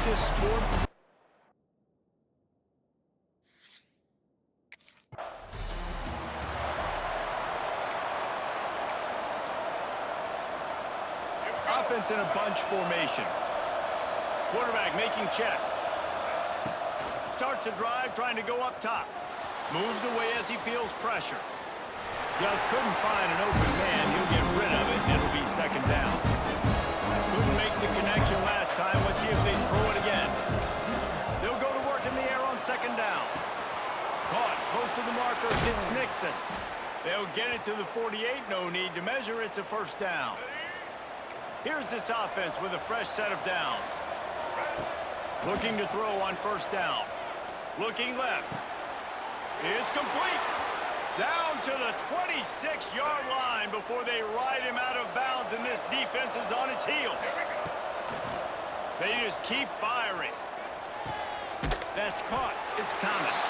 this sport. Offense in a bunch formation. Quarterback making checks. Starts a drive trying to go up top. Moves away as he feels pressure. Just couldn't find an open man. He'll get rid of it, and it'll be second down. Couldn't make the connection last time. Let's see if they throw it again. They'll go to work in the air on second down. Caught close to the marker. It's Nixon. They'll get it to the 48. No need to measure. It's a first down. Here's this offense with a fresh set of downs. Looking to throw on first down. Looking left. It's complete. Down to the 26-yard line before they ride him out of bounds, and this defense is on its heels. They just keep firing. That's caught. It's Thomas.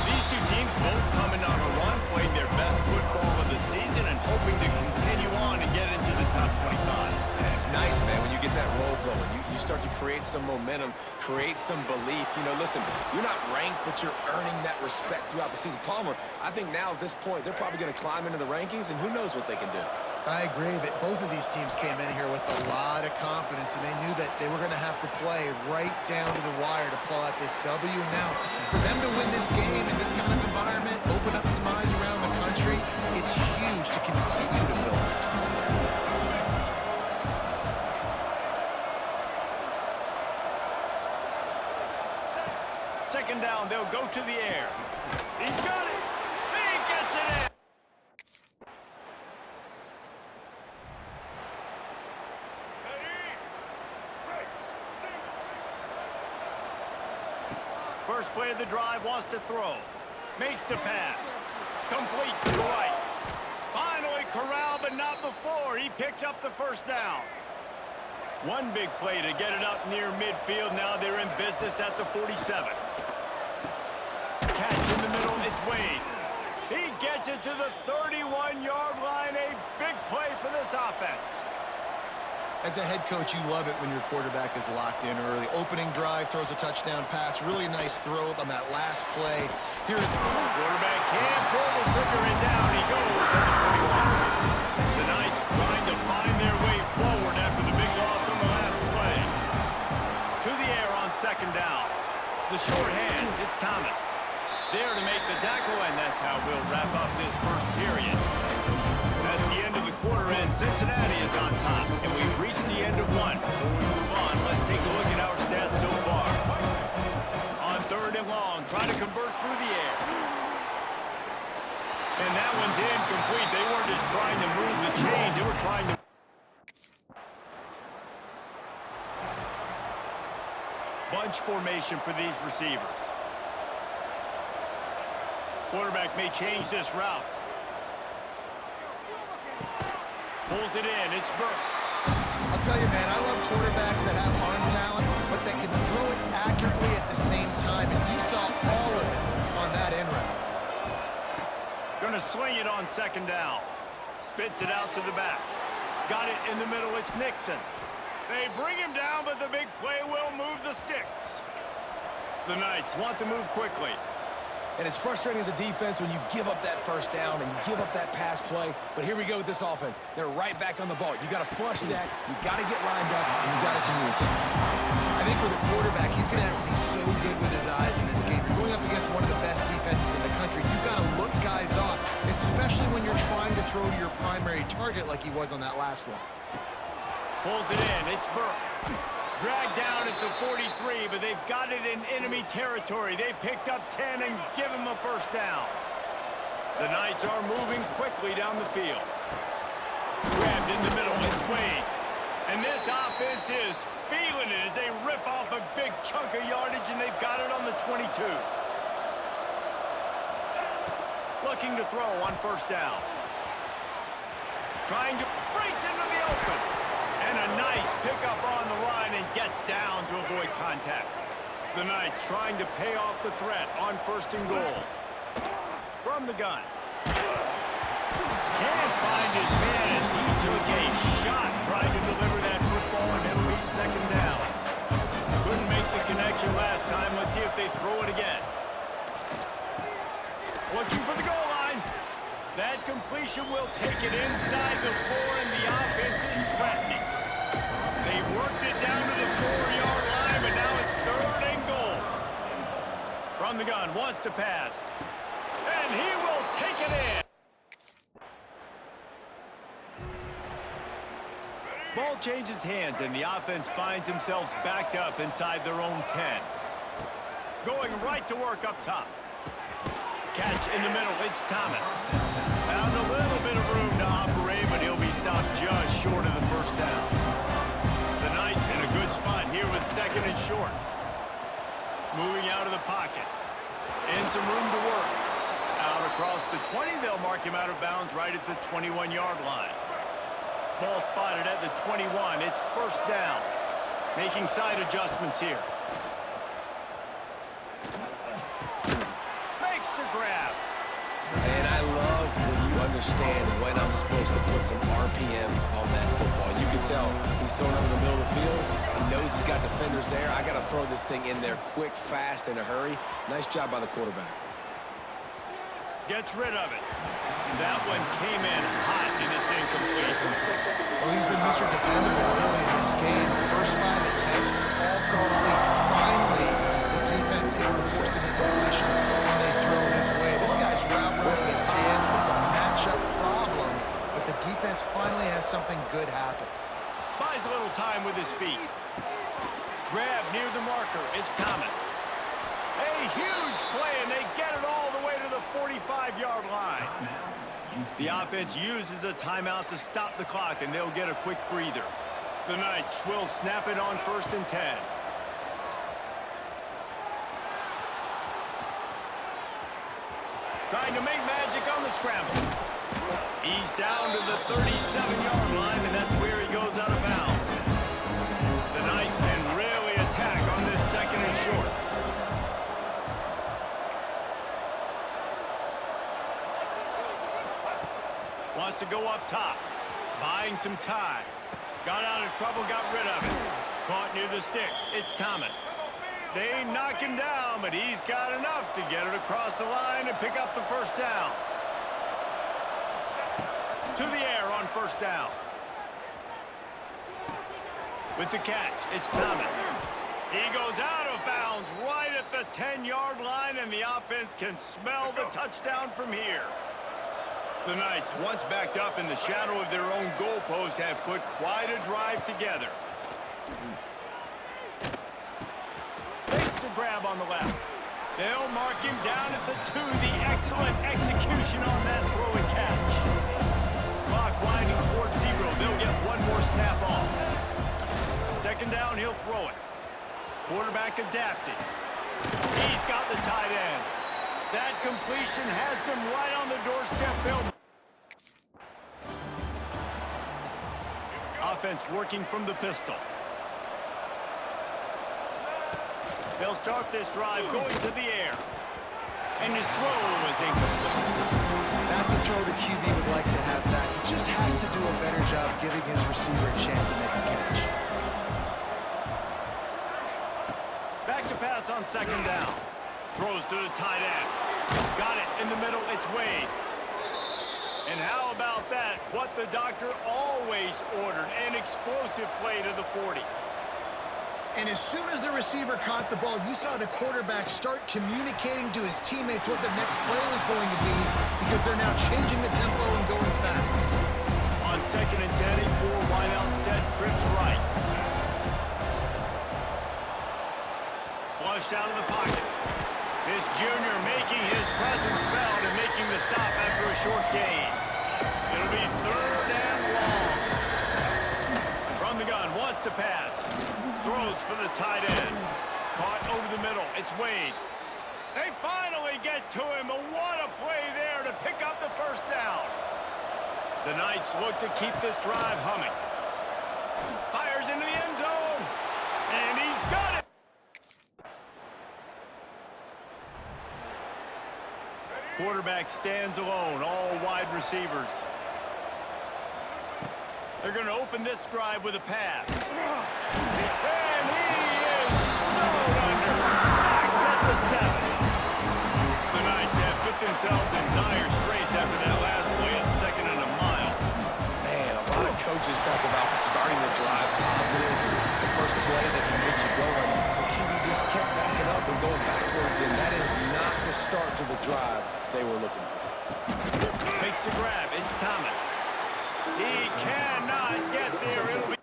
These two teams both coming on a run, playing their best football of the season and hoping to continue on and get into the top 25. And it's nice, man, when you get that roll going. You start to create some momentum, create some belief. You know, listen, you're not ranked, but you're earning that respect throughout the season. Palmer, I think now at this point, they're probably going to climb into the rankings, and who knows what they can do. I agree that both of these teams came in here with a lot of confidence, and they knew that they were going to have to play right down to the wire to pull out this W. And now, for them to win this game in this kind of environment, open up some eyes around the country, it's huge to continue to build that confidence. Second down, they'll go to the air. He's got it. He gets it in. First play of the drive, wants to throw. Makes the pass. Complete to the right. Finally corralled, but not before. He picks up the first down. One big play to get it up near midfield. Now they're in business at the 47. Catch in the middle, it's Wade. He gets it to the 31-yard line. A big play for this offense. As a head coach, you love it when your quarterback is locked in early. Opening drive, throws a touchdown pass. Really nice throw on that last play. Here, quarterback can't pull the trigger, and down he goes at the 41. The Knights trying to find their way forward after the big loss on the last play. To the air on second down. The short hands, it's Thomas. There to make the tackle, and that's how we'll wrap up this first period. That's the end of the quarter, and Cincinnati is on top, and we've reached the end of one. Before we move on, let's take a look at our stats so far. On third and long, trying to convert through the air. And that one's incomplete. They weren't just trying to move the chains, they were trying to... Bunch formation for these receivers. Quarterback may change this route. Pulls it in, it's Burke. I'll tell you, man, I love quarterbacks that have arm talent, but that can throw it accurately at the same time, and you saw all of it on that end route. Gonna swing it on second down. Spits it out to the back. Got it in the middle, it's Nixon. They bring him down, but the big play will move the sticks. The Knights want to move quickly. And it's frustrating as a defense when you give up that first down and you give up that pass play. But here we go with this offense. They're right back on the ball. You got to flush that. You got to get lined up, and you got to communicate. I think for the quarterback, he's going to have to be so good with his eyes in this game. You're going up against one of the best defenses in the country. You've got to look guys off, especially when you're trying to throw to your primary target like he was on that last one. Pulls it in. It's Burke. Dragged down at the 43, but they've got it in enemy territory. They picked up 10 and give him a first down. The Knights are moving quickly down the field. Grabbed in the middle, it's Wade. And this offense is feeling it as they rip off a big chunk of yardage, and they've got it on the 22. Looking to throw on first down. Trying to breaks into the open. And a nice pickup on the line and gets down to avoid contact. The Knights trying to pay off the threat on first and goal. From the gun. Can't find his man as he took a shot trying to deliver that football, and it'll be second down. Couldn't make looking for the goal line. That completion will take it inside the 4, and the offense is threatening. They've worked it down to the 4-yard line, but now it's 3rd and goal. From the gun, wants to pass. And he will take it in. Ball changes hands, and the offense finds themselves backed up inside their own 10. Going right to work up top. Catch in the middle, it's Thomas. Found a little bit of room to operate, but he'll be stopped just short of the first down. The Knights in a good spot here with 2nd and short. Moving out of the pocket. And some room to work. Out across the 20, they'll mark him out of bounds right at the 21-yard line. Ball spotted at the 21, it's 1st down. Making side adjustments here. Grab. And I love when you understand when I'm supposed to put some RPMs on that football. You can tell he's throwing over the middle of the field. He knows he's got defenders there. I got to throw this thing in there quick, fast, in a hurry. Nice job by the quarterback. Gets rid of it. That one came in hot, and it's incomplete. Well, he's been Mr. Dependable early in this game. The first 5 attempts, all complete. Finally, the defense able to force an incompletion when they throw his way. This guy's route running his hands. It's a matchup problem, but the defense finally has something good happen. Buys a little time with his feet. Grab near the marker. It's Thomas. A huge play, and they get it all the way to the 45-yard line. The offense uses a timeout to stop the clock, and they'll get a quick breather. The Knights will snap it on 1st and 10. Trying to make magic on the scramble. He's down to the 37-yard line, and that's where he goes out of bounds. The Knights can really attack on this 2nd and short. Wants to go up top. Buying some time. Got out of trouble, got rid of it. Caught near the sticks. It's Thomas. They knock him down, but he's got enough to get it across the line and pick up the 1st down. To the air on 1st down. With the catch, it's Thomas. He goes out of bounds right at the 10-yard line, and the offense can smell the touchdown from here. The Knights, once backed up in the shadow of their own goalpost, have put quite a drive together. Makes the grab on the left. They'll mark him down at the 2. The excellent execution on that throw and catch. Clock winding towards 0. They'll get one more snap off. 2nd down, he'll throw it. Quarterback adapted. He's got the tight end. That completion has them right on the doorstep. Offense working from the pistol. They'll start this drive going to the air. And his throw is incomplete. That's a throw the QB would like to have back. He just has to do a better job giving his receiver a chance to make a catch. Back to pass on 2nd down. Throws to the tight end. Got it in the middle, it's Wade. And how about that? What the doctor always ordered, an explosive play to the 40. And as soon as the receiver caught the ball, you saw the quarterback start communicating to his teammates what the next play was going to be, because they're now changing the tempo and going fast. On 2nd and 10, a 4-wideout set, trips right. Flushed out of the pocket. This junior making his presence felt and making the stop after a short gain. It'll be 3rd and long. From the gun, wants to pass. Throws for the tight end. Caught over the middle. It's Wade. They finally get to him, but what a play there to pick up the 1st down. The Knights look to keep this drive humming. Fires into the end zone. And he's got it. Quarterback stands alone, all wide receivers. They're going to open this drive with a pass. And he is snowed under. Sacked at the 7. The Knights have put themselves in coaches talk about starting the drive positive, the first play that can get you going. The QB just kept backing up and going backwards, and that is not the start to the drive they were looking for. Makes the grab. It's Thomas. He cannot get there. It'll be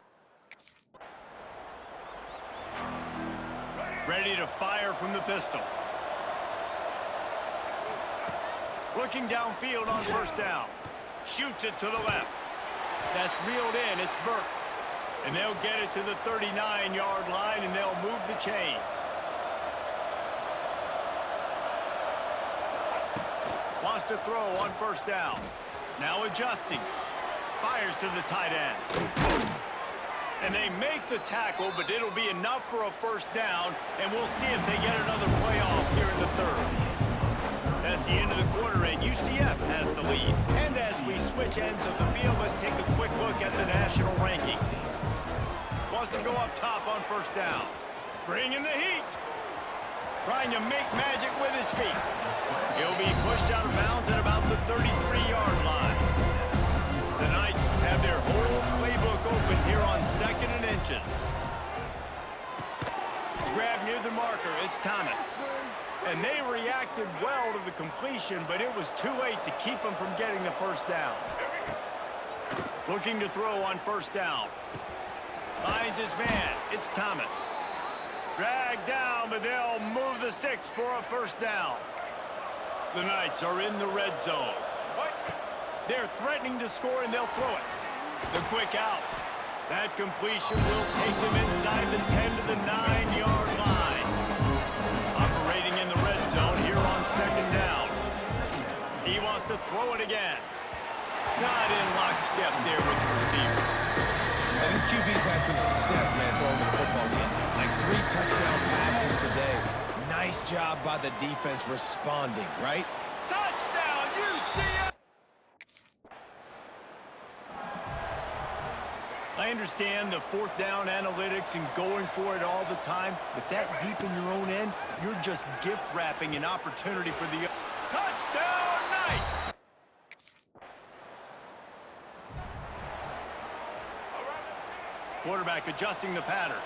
ready to fire from the pistol. Looking downfield on first down. Shoots it to the left. That's reeled in. It's Burke. And they'll get it to the 39-yard line, and they'll move the chains. Wants to throw on first down. Now adjusting. Fires to the tight end. And they make the tackle, but it'll be enough for a first down, and we'll see if they get another playoff here in the third. That's the end of the quarter, and UCF has the lead. And as we switch ends of the field, let's take a quick look at the national rankings. Wants to go up top on first down. Bringing the heat. Trying to make magic with his feet. He'll be pushed out of bounds at about the 33-yard line. The Knights have their whole playbook open here on 2nd and inches. Grab near the marker. It's Thomas. And they reacted well to the completion, but it was too late to keep them from getting the first down. Looking to throw on first down. Finds his man. It's Thomas. Dragged down, but they'll move the sticks for a first down. The Knights are in the red zone. They're threatening to score, and they'll throw it. The quick out. That completion will take them inside the 10 to the 9-yard line. Operating in the red zone here on 2nd down. He wants to throw it again. Not in lockstep there with the receiver. And this QB's had some success, man, throwing the football in the end zone. Like 3 touchdown passes today. Nice job by the defense responding, right? Touchdown, UCF! I understand the 4th down analytics and going for it all the time, but that deep in your own end, you're just gift wrapping an opportunity for the touchdown Knights! Quarterback adjusting the pattern.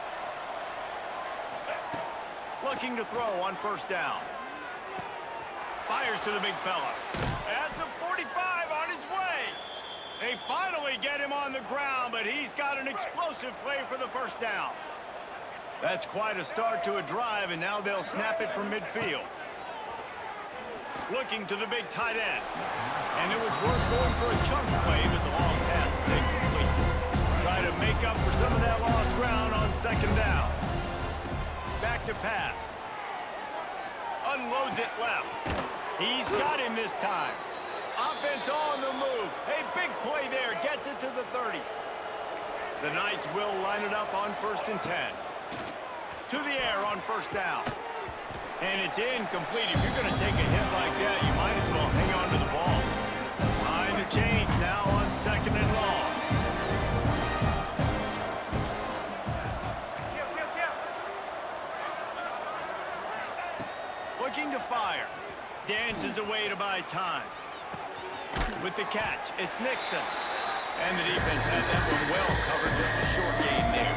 Looking to throw on first down. Fires to the big fella. At the 45 on his way. They finally get him on the ground, but he's got an explosive play for the first down. That's quite a start to a drive, and now they'll snap it from midfield. Looking to the big tight end. And it was worth going for a chunk play, but the long pass is incomplete. Try to make up for some of that lost ground on 2nd down. Back to pass. Unloads it left. He's got him this time. Offense on the move. A big play there. Gets it to the 30. The Knights will line it up on 1st and 10. To the air on first down. And it's incomplete. If you're going to take a hit like that, you might as well hang on to the ball. Behind the chains now on 2nd and long. Looking to fire. Dances away to buy time. With the catch, it's Nixon. And the defense had that one well covered, just a short gain there.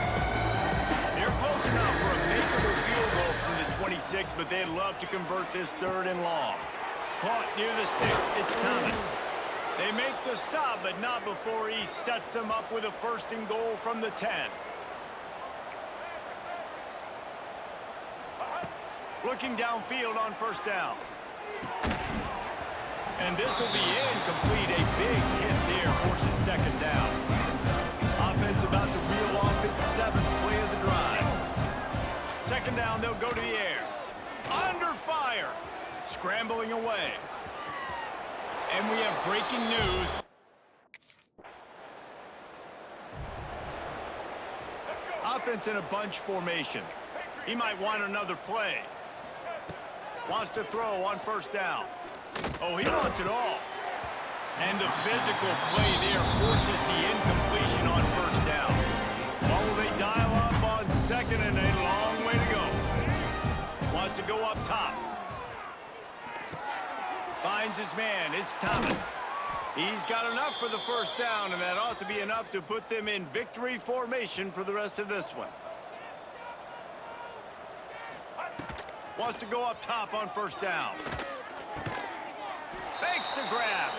They're close enough for a makeable field goal from the 26, but they'd love to convert this 3rd and long. Caught near the sticks, it's Thomas. They make the stop, but not before he sets them up with a 1st and goal from the 10. Looking downfield on first down. And this will be incomplete. A big hit there forces 2nd down. Offense about to reel off its 7th play of the drive. 2nd down, they'll go to the air. Under fire. Scrambling away. And we have breaking news. Offense in a bunch formation. He might want another play. Wants to throw on first down. Oh, he wants it all. And the physical play there forces the incompletion on first down. Well, will they dial up on 2nd and a long way to go? Wants to go up top. Finds his man. It's Thomas. He's got enough for the first down, and that ought to be enough to put them in victory formation for the rest of this one. Wants to go up top on first down. Fakes to grab.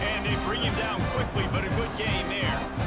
And they bring him down quickly, but a good gain there.